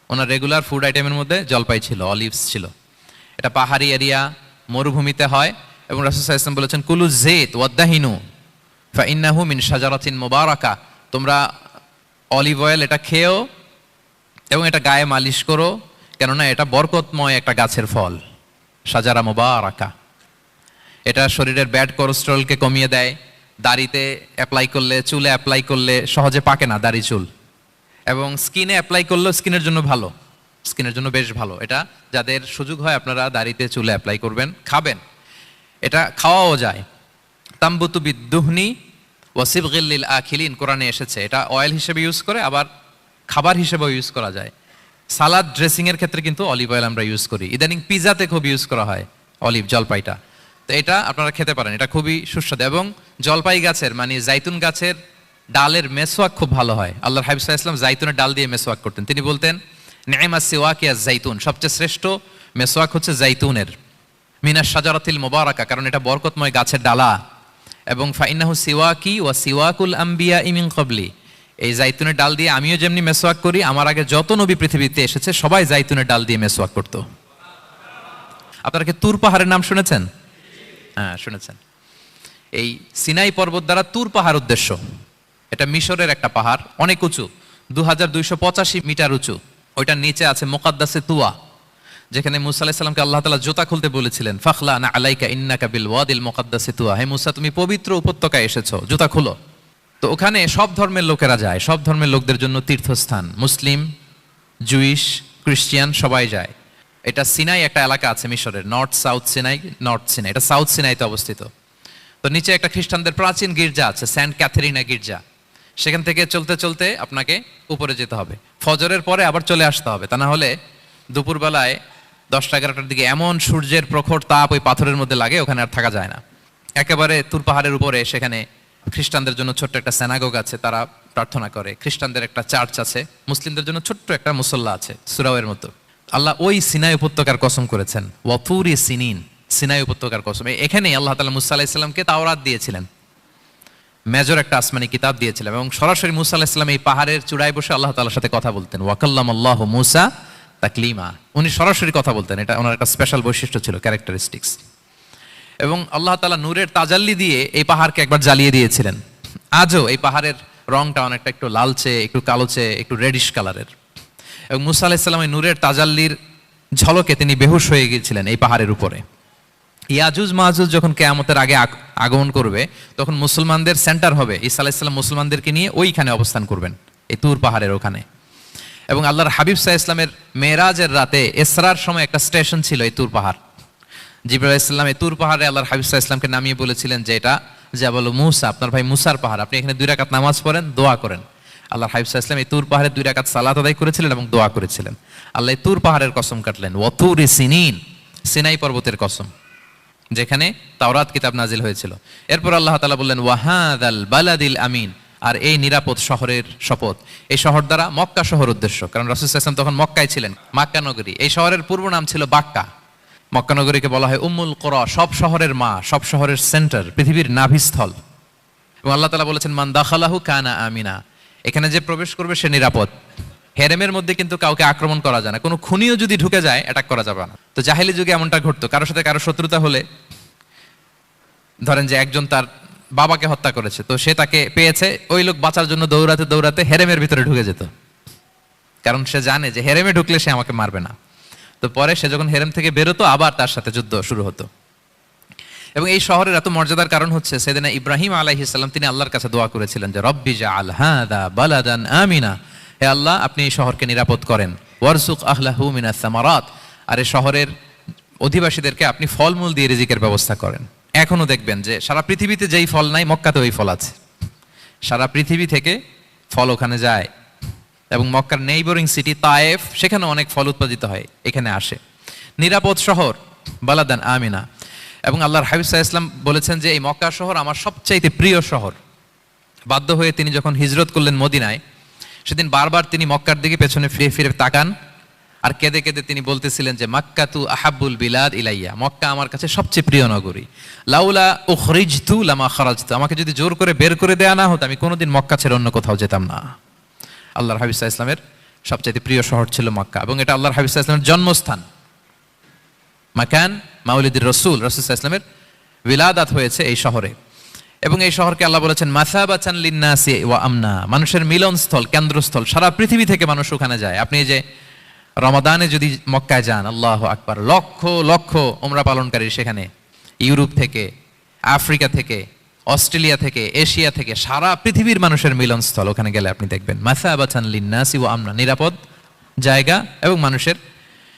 ওনার regular food আইটেমের মধ্যে জলপাই ছিল, অলিভস ছিল। এটা পাহাড়ি এরিয়া, মরুভূমিতে হয়। এবং রাসূল সাল্লাল্লাহু আলাইহি ওয়াসাল্লাম বলেছেন, কুলু যাইত ওয়াদাহিনু ফাইন্নাহু মিন শাজারাতিন মুবারাকা, তোমরা অলিভ অয়েল এটা খেও এবং এটা গায়ে মালিশ করো, কেননা এটা বরকতময় একটা গাছের ফল, শাজারা মুবারাকা। এটা শরীরের ব্যাড কোলেস্টেরলকে কমিয়ে দেয়। দাড়িতে অ্যাপ্লাই করলে, চুলে অ্যাপ্লাই করলে সহজে পাকে না দাড়ি চুল, এবং স্কিনে অ্যাপ্লাই করলেও স্কিনের জন্য ভালো, স্কিনের জন্য বেশ ভালো। এটা যাদের সুযোগ হয় আপনারা দাড়িতে চুলে অ্যাপ্লাই করবেন, খাবেন। এটা খাওয়াও যায়। তাম্বুতু বিদ্দুহনি ওয়াসিবগিল লিল আখিলিন, কোরআনে এসেছে। এটা অয়েল হিসেবে ইউজ করে, আবার খাবার হিসেবেও ইউজ করা যায়। সালাদ ড্রেসিংয়ের ক্ষেত্রে কিন্তু অলিভ অয়েল আমরা ইউজ করি। ইদানিং পিজাতে খুব ইউজ করা হয় অলিভ, জলপাইটা। তো এটা আপনারা খেতে পারেন, এটা খুবই সুস্বাদু। এবং জলপাই গাছের মানে জাইতুন গাছের ডালের মেসওয়াক খুব ভালো হয়। আল্লাহর হাবিব সাল্লাল্লাহু আলাইহি ওয়াসাল্লাম জাইতুনের ডাল দিয়ে মেসওয়াক করতেন। তিনি বলতেন, নি'মাস সিওয়াকিয়া জাইতুন, সবচেয়ে শ্রেষ্ঠ মেসওয়াক হচ্ছে জাইতুনের, মিনাশ শাজারাতিল মুবারাকা, কারণ এটা বরকতময় গাছের ডালা। এবং ফাইন্নাহু সিওয়াকি ওয়া সিওয়াকুল আম্বিয়া মিন ক্বাবলি, এই জাইতুনের ডাল দিয়ে আমিও যেমনি মেসওয়াক করি, আমার আগে যত নবী পৃথিবীতে এসেছে সবাই জাইতুনের ডাল দিয়ে মেসওয়াক করতো। আপনারা কি তুর পাহাড়ের নাম শুনেছেন? হ্যাঁ, শুনেছেন। এই সিনাই পর্বত দ্বারা তুর পাহাড় উদ্দেশ্য। এটা মিশরের একটা পাহাড়, অনেক উঁচু, 2285 মিটার উঁচু। ওইটার নিচে আছে মুকাদ্দাসে তুয়া, যেখানে মুসা আলাইহিস সালামকে আল্লাহ তাআলা জুতা খুলতে বলেছিলেন, ফাখলা না আলাইকা ইন্নাকা বিল ওয়াদিল মুকাদ্দাসে তুয়া, হে মুসা তুমি পবিত্র উপত্যকায় এসেছো, জুতা খুলো। তো ওখানে সব ধর্মের লোকেরা যায়, সব ধর্মের লোকদের জন্য তীর্থস্থান, মুসলিম, জুইশ, খ্রিস্টিয়ান সবাই যায়। এটা সিনাই একটা এলাকা আছে মিশরের, north south Sinai, north Sinai, এটা সাউথ সিনাইতে অবস্থিত। তো নিচে একটা খ্রিস্টানদের প্রাচীন গির্জা আছে, সেন্ট ক্যাথেরিনা গির্জা। সেখান থেকে চলতে চলতে আপনাকে উপরে যেতে হবে, ফজরের পরে আবার চলে আসতে হবে, তা না হলে দুপুরবেলায় 10টা-11টার দিকে এমন সূর্যের প্রখর তাপ ওই পাথরের মধ্যে লাগে, ওখানে আর থাকা যায় না। একেবারে তুর পাহাড়ের উপরে সেখানে খ্রিস্টানদের জন্য ছোট্ট একটা সিনাগোগ আছে, তারা প্রার্থনা করে। খ্রিস্টানদের একটা চার্চ আছে, মুসলিমদের জন্য ছোট্ট একটা মুসল্লা আছে সূরাওয়ের মতো। আল্লাহ ওই সিনাই উপত্যকার কসম করেছেন, ওয়াতুরি সিনিন, সিনাই উপত্যকার কসম। এখানেই আল্লাহ তাআলা মুসা আলাইহিস সালামকে তাওরাত দিয়েছিলেন, মেজর একটা আসমানি কিতাব দিয়েছিলেন, এবং সরাসরি মুসা আলাইহিস সালাম এই পাহাড়ের চূড়ায় বসে আল্লাহ তাআলার সাথে কথা বলতেন। ওয়াকাল্লামাল্লাহু মুসা তাকলিমা, উনি সরাসরি কথা বলতেন, এটা ওনার একটা স্পেশাল বৈশিষ্ট্য ছিল, ক্যারেক্টারিস্টিক্স। এবং আল্লাহ তাআলা নূরের তাজাল্লি দিয়ে এই পাহাড়কে একবার জ্বালিয়ে দিয়েছিলেন। আজও এই পাহাড়ের রংটা অনেকটা একটু লালচে, একটু কালোচে, একটু রেডিশ কালারের। এবং মুসা আলাইহিস সালাম এই নূরের তাজাল্লির ঝলকে তিনি বেহুশ হয়ে গিয়েছিলেন এই পাহাড়ের উপরে। ইয়াজুজ মাহাজুজ যখন কিয়ামতের আগে আগমন করবে, তখন মুসলমানদের সেন্টার হবে। ঈসা আলাইহিস সালাম মুসলমানদেরকে নিয়ে ওইখানে অবস্থান করবেন, এই তুর পাহাড়ের ওখানে। এবং আল্লাহর হাবিব সাল্লাল্লাহু আলাইহি ওয়াসাল্লামের মেরাজের রাতে ইসরার সময় একটা স্টেশন ছিল এই তুর পাহাড়। জিবরাইল আলাইহিস সালাম এই তুর পাহাড়ে আল্লাহর হাবিব সাল্লাল্লাহু আলাইহি ওয়াসাল্লামকে নামিয়ে বলেছিলেন যে এটা জাবাল মুসা, আপনার ভাই মুসার পাহাড়, আপনি এখানে 2 রাকাত নামাজ পড়েন, দোয়া করেন। আল্লাহর হাবিব সাল্লাল্লাহু আলাইহি ওয়াসাল্লাম এই তুর পাহাড়ে 2 রাকাত সালাত আদায় করেছিলেন এবং দোয়া করেছিলেন। আল্লাহ এই তুর পাহাড়ের কসম কাটলেন, ওয়াতুরি সিনিন, সিনাই পর্বতের কসম, যেখানে তাওরাত কিতাব নাজিল হয়েছিল। এরপর আল্লাহ তাআলা বললেন, ওয়াহাদাল বালাদিল আমিন, আর এই নিরাপদ শহরের শপথ। এই শহর দ্বারা মক্কা শহর উদ্দেশ্য, কারণ রাসূল সাল্লাল্লাহু আলাইহি ওয়াসাল্লাম তখন মক্কায় ছিলেন, মক্কা নগরী। এই শহরের পূর্ব নাম ছিল বাক্কা। মক্কা নগরীকে বলা হয় উম্মুল কুরা, সব শহরের মা, সব শহরের সেন্টার, পৃথিবীর নাভিস্থল। এবং আল্লাহ তাআলা বলেছেন, মান দাখালাহু কানা আমিনা, এখানে যে প্রবেশ করবে সে নিরাপদ। হেরেমের মধ্যে কিন্তু কাউকে আক্রমণ করা যায় না, কোনো খুনিও যদি ঢুকে যায় অ্যাটাক করা যাবে না। তো জাহেলি যুগে এমনটা ঘটতো, কারোর সাথে কারো শত্রুতা হলে, ধরেন যে একজন তার বাবাকে হত্যা করেছে, তো সে তাকে পেয়েছে, ওই লোক বাঁচার জন্য দৌড়াতে দৌড়াতে হেরেমের ভিতরে ঢুকে যেত, কারণ সে জানে যে হেরেমে ঢুকলে সে আমাকে মারবে না। তো পরে সে যখন হেরেম থেকে বেরোতো, আবার তার সাথে যুদ্ধ শুরু হতো। এবং এই শহরের এত মর্যাদার কারণ হচ্ছে সেদিনা ইব্রাহিম আলাইহিস সালাম তিনি আল্লাহর কাছে দোয়া করেছিলেন যে রব্বি জাআল হাদা বালাদান আমিনা, হে আল্লাহ আপনি এই শহরকে নিরাপদ করেন, ওয়ারযুক আহলাহু মিনাস সামারাত, আর এই শহরের অধিবাসীদেরকে আপনি ফলমূল দিয়ে রিজিকের ব্যবস্থা করেন। এখনো দেখবেন যে সারা পৃথিবীতে যেই ফল নাই মক্কাতে ওই ফল আছে, সারা পৃথিবী থেকে ফল ওখানে যায়। এবং মক্কার নেইবরিং সিটি তায়েফ, সেখানে অনেক ফল উৎপাদিত হয়, এখানে আসে। নিরাপদ শহর, বালাদান আমিনা। এবং আল্লাহর হাবিব সাল্লাল্লাহু আলাইহি ওয়াসাল্লাম বলেছেন যে এই মক্কা শহর আমার সবচাইতে প্রিয় শহর। বাধ্য হয়ে তিনি যখন হিজরত করলেন মদিনায়, সেদিন বারবার তিনি মক্কার দিকে পেছনে ফিরে ফিরে তাকান, আর কেঁদে কেঁদে তিনি বলতেছিলেন যে মাক্কাতু আহাব্বুল বিলাদ ইলাইয়া, মক্কা আমার কাছে সবচেয়ে প্রিয় নগরী। লাউলা উখরিজতু লামা খারাজতু, আমাকে যদি জোর করে বের করে দেয়া না হতো আমি কোনোদিন মক্কা ছেড়ে অন্য কোথাও যেতাম না। আল্লাহর হাবিব সাল্লাল্লাহু আলাইহি ওয়াসাল্লামের সবচেয়ে প্রিয় শহর ছিল মক্কা, এবং এটা আল্লাহর হাবিব সাল্লাল্লাহু আলাইহি ওয়াসাল্লামের জন্মস্থান। মাকান মাউলিদির রাসূল সাল্লাল্লাহু আলাইহি ওয়াসাল্লামের বিলাদাত হয়েছে এই শহরে। এবং এই শহরকে আল্লাহ বলেছেন মাসাবাতান লিন্নাসি ওয়া আমনা, মানুষের মিলনস্থল, কেন্দ্রস্থল। সারা পৃথিবী থেকে মানুষ ওখানে যায়। আপনি এই যে রমাদানে যদি মক্কায় যান, আল্লাহু আকবার, লক্ষ লক্ষ উমরা পালনকারী সেখানে, ইউরোপ থেকে, আফ্রিকা থেকে, অস্ট্রেলিয়া থেকে, এশিয়া থেকে, সারা পৃথিবীর মানুষের মিলনস্থল। ওখানে গেলে আপনি দেখবেন মাসাবাতান লিন্নাসি ওয়া আমনা, নিরাপদ জায়গা এবং মানুষের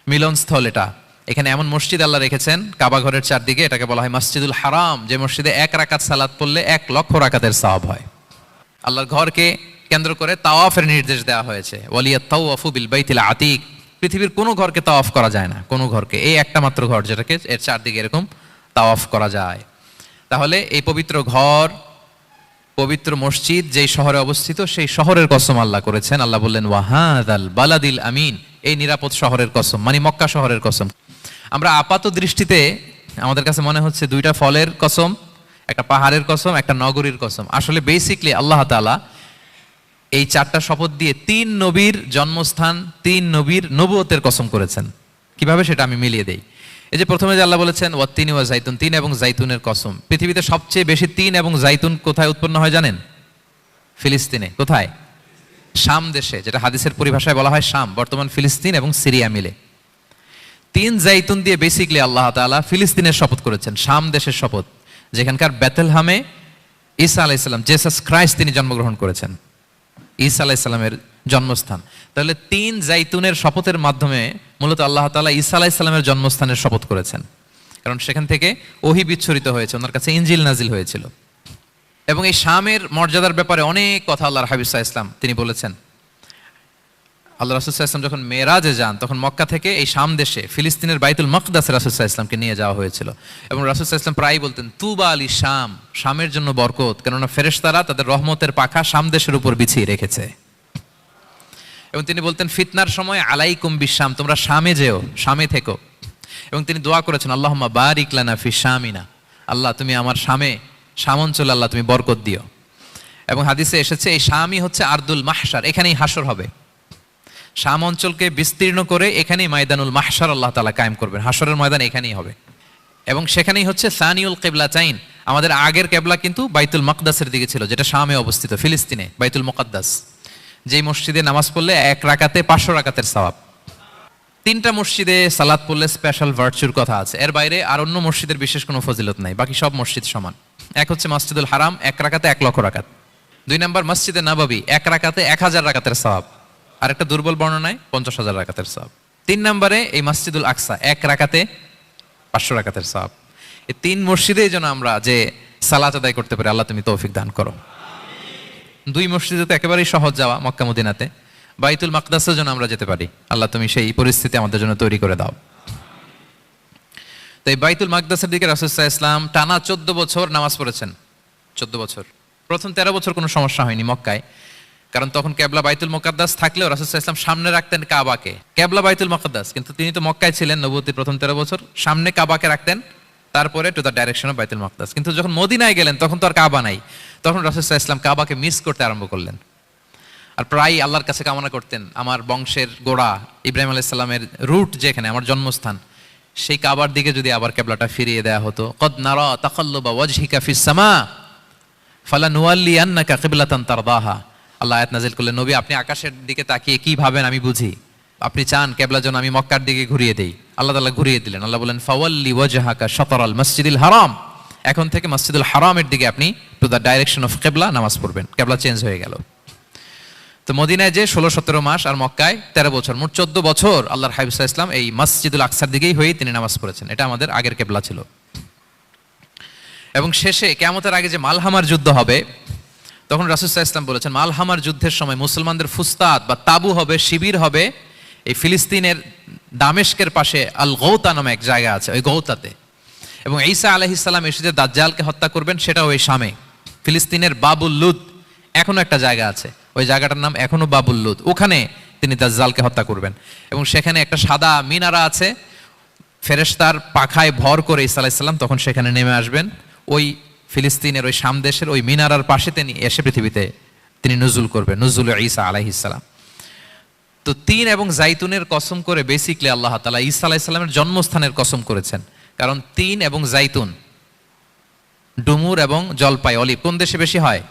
মিলনস্থল এটা। এখানে এমন মসজিদ আল্লাহ রেখেছেন কাবা ঘরের চারদিকে, এটাকে বলা হয় মসজিদুল হারাম, যে মসজিদে 1 রাকাত সালাত পড়লে 1 লক্ষ রাকাতের সওয়াব হয়। আল্লাহর ঘরকে কেন্দ্র করে তাওয়াফের নির্দেশ দেওয়া হয়েছে, ওয়ালিয়াত তাওয়াফু বিল বাইতিল আতিক। পৃথিবীর কোনো ঘরকে তাওয়াফ করা যায় না, কোনো ঘরকে, এই একটা মাত্র ঘর যেটাকে এর চারদিকে এরকম তাওয়াফ করা যায়। তাহলে এই পবিত্র ঘর, পবিত্র মসজিদ যেই শহরে অবস্থিত, সেই শহরের কসম আল্লাহ করেছেন। আল্লাহ বললেন ওয়াহাদাল বালাদিল আমিন, এই নিরাপদ শহরের কসম, মানে মক্কা শহরের কসম। আমরা আপাত দৃষ্টিতে আমাদের কাছে মনে হচ্ছে দুইটা ফলের কসম, একটা পাহাড়ের কসম, একটা নগরীর কসম। আসলে বেসিকলি আল্লাহ তাআলা এই 4টা শপথ দিয়ে 3 নবীর জন্মস্থান, 3 নবীর নবুয়তের কসম করেছেন। কিভাবে সেটা আমি মিলিয়ে দেই। এই যে প্রথমে যে আল্লাহ বলেছেন ওয়াত্তিনি ওয়া জাইতুন, 3 এবং জাইতুনের কসম। পৃথিবীতে সবচেয়ে বেশি 3 এবং জাইতুন কোথায় উৎপন্ন হয় জানেন? ফিলিস্তিনে। কোথায়? শাম দেশে, যেটা হাদিসের পরিভাষায় বলা হয় শাম, বর্তমান ফিলিস্তিন এবং সিরিয়া মিলে। 3 জাইতুন দিয়ে বেসিকলি আল্লাহ তাআলা ফিলিস্তিনের শপথ করেছেন, শাম দেশের শপথ, যেখানকার বেথলহামে ঈসা আলাইহিস সালাম, জেসাস ক্রাইস্ট, তিনি জন্মগ্রহণ করেছেন, ঈসা আলাইহিস সালামের জন্মস্থান। তাহলে 3 জাইতুনের শপথের মাধ্যমে মূলত আল্লাহ তাআলা ঈসা আলাইহিস সালামের জন্মস্থানের শপথ করেছেন, কারণ সেখান থেকে ওহী বিচ্ছুরিত হয়েছে, ওনার কাছে ইনজিল নাজিল হয়েছিল। এবং এই শামের মর্যাদার ব্যাপারে অনেক কথা আল্লাহর হাবিব সাল্লাল্লাহু আলাইহি ওয়াসাল্লাম তিনি বলেছেন। আল্লাহ রাসূল সাল্লাল্লাহু আলাইহি ওয়াসাল্লাম যখন মেরাজে যান, তখন মক্কা থেকে এই শাম দেশে ফিলিস্তিনের বাইতুল মাকদাসে রাসূল সাল্লাল্লাহু আলাইহি ওয়াসাল্লামকে নিয়ে যাওয়া হয়েছিল। এবং রাসূল সাল্লাল্লাহু আলাইহি ওয়াসাল্লাম প্রায়ই বলতেন তুবা আলি শাম, শামের জন্য বরকত, কেননা ফেরেশতারা তাদের রহমতের পাখা শাম দেশের উপর বিছিয়ে রেখেছে। এবং তিনি বলতেন ফিতনার সময় আলাইকুম বিশাম, তোমরা শামে যেও, শামে থেকো। এবং তিনি দোয়া করেছেন আল্লাহুম্মা বারিক লানা ফি শামিনা, আল্লাহ তুমি আমার শামে, শাম অঞ্চলে আল্লাহ তুমি বরকত দিও। এবং হাদিসে এসেছে এই শামই হচ্ছে আরদুল মাহশার, এখানেই হাসর হবে। শাম অঞ্চলকে বিস্তীর্ণ করে এখানেই ময়দানুল মাহশার আল্লাহ তাআলা কায়েম করবেন, হাসরের ময়দান এখানেই হবে। এবং সেখানেই হচ্ছে সানিউল কিবলাতাইন, আমাদের আগের কিবলা কিন্তু বাইতুল মাকদাসের দিকে ছিল, যেটা শামে অবস্থিত, ফিলিস্তিনে বাইতুল মুকাদ্দাস, যেই মসজিদে নামাজ পড়লে 1 রাকাতে 500 রাকাতের সওয়াব। 3টা মসজিদে সালাত পড়লে স্পেশাল ভার্চুর কথা আছে, এর বাইরে আর অন্য মসজিদের বিশেষ কোনো ফজিলত নাই, বাকি সব মসজিদ সমান। এক হচ্ছে মসজিদুল হারাম, 1 রাকাতে 1 লক্ষ রাকাত। 2 নম্বর মসজিদে নববী, 1 রাকাতে 1000 রাকাতের সওয়াব, আর একটা দুর্বল বর্ণনায় 50,000 রাকাতের সওয়াব। 3 নম্বরে এই মসজিদুল আকসা, 1 রাকাতে 500 রাকাতের সওয়াব। এই 3 মসজিদেই যেন আমরা যে সালাত আদায় করতে পারি, আল্লাহ তুমি তৌফিক দান করো। 2 মসজিদে তো একেবারেই সহজ যাওয়া, মক্কা মদিনাতে। বাইতুল মাকদাসের জন্য আমরা যেতে পারি, আল্লাহ তুমি সেই পরিস্থিতি আমাদের জন্য তৈরি করে দাও। তো এই বাইতুল মাকদাসের দিকে রাসূল সাল্লাল্লাহু আলাইহি ওয়াসাল্লাম টানা 14 বছর নামাজ পড়েছেন। 14 বছর। প্রথম 13 বছর কোনো সমস্যা হয়নি মক্কায়, কারণ তখন কেবলা বাইতুল মুকাদ্দাস থাকলেও রাসূল সাল্লাল্লাহু আলাইহি ওয়াসাল্লাম সামনে রাখতেন কাবাকে। কেবলা বাইতুল মুকাদ্দাস, কিন্তু তিনি তো মক্কায় ছিলেন নবুয়তির প্রথম 13 বছর, সামনে কাবাকে রাখতেন, তারপরে টু দ্য ডাইরেকশন অফ বাইতুল মাকদাস। কিন্তু যখন মদিনায় গেলেন তখন তো আর কাবা নাই, তখন রাসূল সাল্লাল্লাহু আলাইহি ওয়াসাল্লাম কাবাকে মিস করতে আরম্ভ করলেন। আর প্রায় আল্লাহর কাছে কামনা করতেন, আমার বংশের গোড়া ইব্রাহিম আলাইহিস সালামের রুট যেখানে, আমার জন্মস্থান, সেই কাবার দিকে যদি আবার কেবলাটা ফিরিয়ে দেয়া হতো। কদ নারা তাকাল্লুবা ওয়াজহিকা ফিস সামা ফালানুওয়াল্লিয়ান্নাকা কিবলাতান তারদাহা। আল্লাহ আয়াত নাযিল করলেন, নবী আপনি আকাশের দিকে তাকিয়ে কি ভাবেন আমি বুঝি, আপনি চান কেবলা যেন আমি মক্কার দিকে ঘুরিয়ে দেই। আল্লাহ তাআলা ঘুরিয়ে দিলেন। আল্লাহ বলেন ফাওয়াল্লি ওয়াজহাকা শাতরাল মসজিদিল হারাম, এখন থেকে মসজিদুল হারামের দিকে আপনি টু দ্য ডাইরেকশন অফ কিবলা নামাজ পড়বেন। কিবলা চেঞ্জ হয়ে গেল। তো মদিনায় যে 16-17 মাস, আর মক্কায় 13 বছর, মোট 14 বছর আল্লাহর হাবিব সাল্লাল্লাহু আলাইহি ওয়াসাল্লাম এই মসজিদুল আকসার দিকেই হয়ে তিনি নামাজ পড়েছেন। এটা আমাদের আগের কিবলা ছিল। এবং শেষে কিয়ামতের আগে যে মালহামার যুদ্ধ হবে, তখন রাসূল সাল্লাল্লাহু আলাইহি ওয়াসাল্লাম বলেছেন মালহামার যুদ্ধের সময় মুসলমানদের ফুস্তাদ বা তাবু হবে, শিবির হবে এই ফিলিস্তিনের দামেস্কের পাশে আল গৌতা নামে এক জায়গা আছে, ওই গৌতাতে। এবং ঈসা আলাইহিস সালাম এসে যে দাজ্জালকে হত্যা করবেন, সেটাও ওই শামে। ফিলিস্তিনের বাবুল লুদ এখনো একটা জায়গা আছে, ওই জায়গাটার নাম এখনো বাবুল লুদ, ওখানে তিনি দাজ্জালকে হত্যা করবেন। এবং সেখানে একটা সাদা মিনারা আছে, ফেরেশতার পাখায় ভর করে ঈসা আলাইহিস সালাম তখন সেখানে নেমে আসবেন। ওই ফিলিস্তিনের ওই শাম দেশের ওই মিনারার পাশে তিনি এসে পৃথিবীতে তিনি নুজুল করবেন, নুজুল ঈসা আলাইহিস সালাম। তো তিন এবং জাইতুনের কসম করে বেসিকলি আল্লাহ তাআলা ঈসা আলাইহিস সালামের জন্মস্থানের কসম করেছেন। কারণ তিন এবং জাইতুন, ডুমুর এবং জলপাই, অলিভ কোন দেশে বেশি হয়?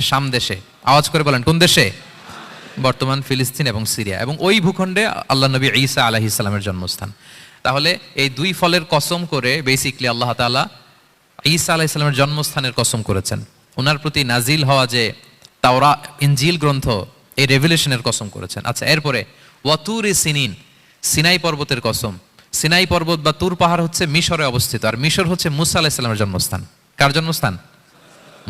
শাম দেশে। আওয়াজ করে বলেন কোন দেশে? বর্তমান ফিলিস্তিন এবং সিরিয়া, এবং ওই ভূখণ্ডে আল্লাহ নবী ঈসা আলাইহিস সালামের জন্মস্থান। তাহলে এই দুই ফলের কসম করে বেসিকলি আল্লাহ তাআলা ঈসা আলাইহিস সালামের জন্মস্থানের কসম করেছেন। ওনার প্রতি নাজিল হওয়া যে তাওরাত ইনজিল গ্রন্থ, এই রেভেলেশনের কসম করেছেন। আচ্ছা, এরপরে ওয়াতুরি সিনিন, সিনাই পর্বতের কসম। সিনাই পর্বত বা তুর পাহাড় হচ্ছে মিশরে অবস্থিত, আর মিশর হচ্ছে মুসা আলাইহিস সালামের জন্মস্থান। কার জন্মস্থান?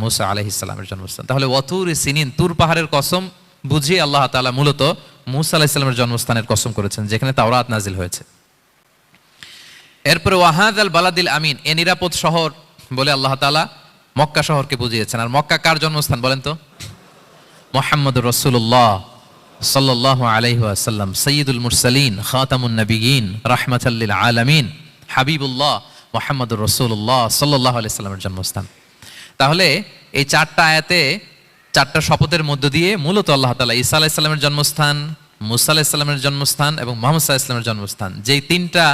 মুসা আলাইহিস সালামের জন্মস্থান। তাহলে ওয়াতুরি সিনিন, তুর পাহাড়ের কসম বুঝিয়ে আল্লাহ তাআলা মূলত মুসা আলাইহিস সালামের জন্মস্থানের কসম করেছেন, যেখানে তাওরাত নাজিল হয়েছে। এরপরে ওয়াহাদাল বালাদিল আমিন, এ নিরাপদ শহর বলে আল্লাহ তাআলা মক্কা শহরকে বুঝিয়েছেন। আর মক্কা কার জন্মস্থান বলেন তো? মুহাম্মদুর রাসূলুল্লাহ সাল্লাল্লাহু আলাইহি ওয়াসাল্লাম, সাইয়্যিদুল মুরসালিন, খাতামুন নবিয়্যিন, রাহমাতাল লিল আলামিন, হাবিবুল্লাহ মুহাম্মদুর রাসূলুল্লাহ সাল্লাল্লাহু আলাইহি ওয়াসাল্লামের জন্মস্থান। তাহলে এই চারটা আয়াতে, চারটা শপথের মধ্য দিয়ে মূলত আল্লাহ তাআলা ঈসা আলাইহিস সালামের জন্মস্থান, মুসা আলাইহিস সালামের জন্মস্থান এবং মুহাম্মদ সাল্লাল্লাহু আলাইহি ওয়াসাল্লামের জন্মস্থান, যেই তিনটা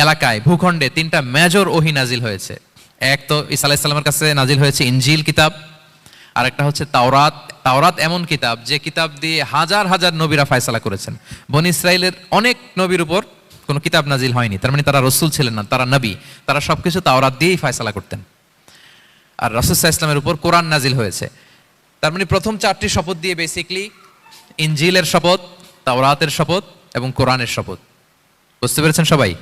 এলাকায়, ভূখণ্ডে তিনটা মেজর ওহী নাজিল হয়েছে। এক তো ঈসা আলাইহিস সালামের কাছে নাজিল হয়েছে ইনজিল কিতাব, আর একটা হচ্ছে তাওরাত। তাওরাত এমন কিতাব যে কিতাব দিয়ে হাজার হাজার নবীরা ফয়সালা করেছেন। বনি ইসরাইলের অনেক নবীর উপর কোনো কিতাব নাজিল হয়নি, তার মানে তারা রাসূল ছিলেন না, তারা নবী। তারা সবকিছু তাওরাত দিয়েই ফয়সালা করতেন। আর রাসূল সাল্লাল্লাহু আলাইহি ওয়াসাল্লামের উপর কোরআন নাজিল হয়েছে। তার মানে প্রথম চারটি শপথ দিয়ে বেসিকলি ইনজিলের শপথ, তাওরাতের শপথ এবং কোরআনের শপথ। বুঝতে পেরেছেন সবাই?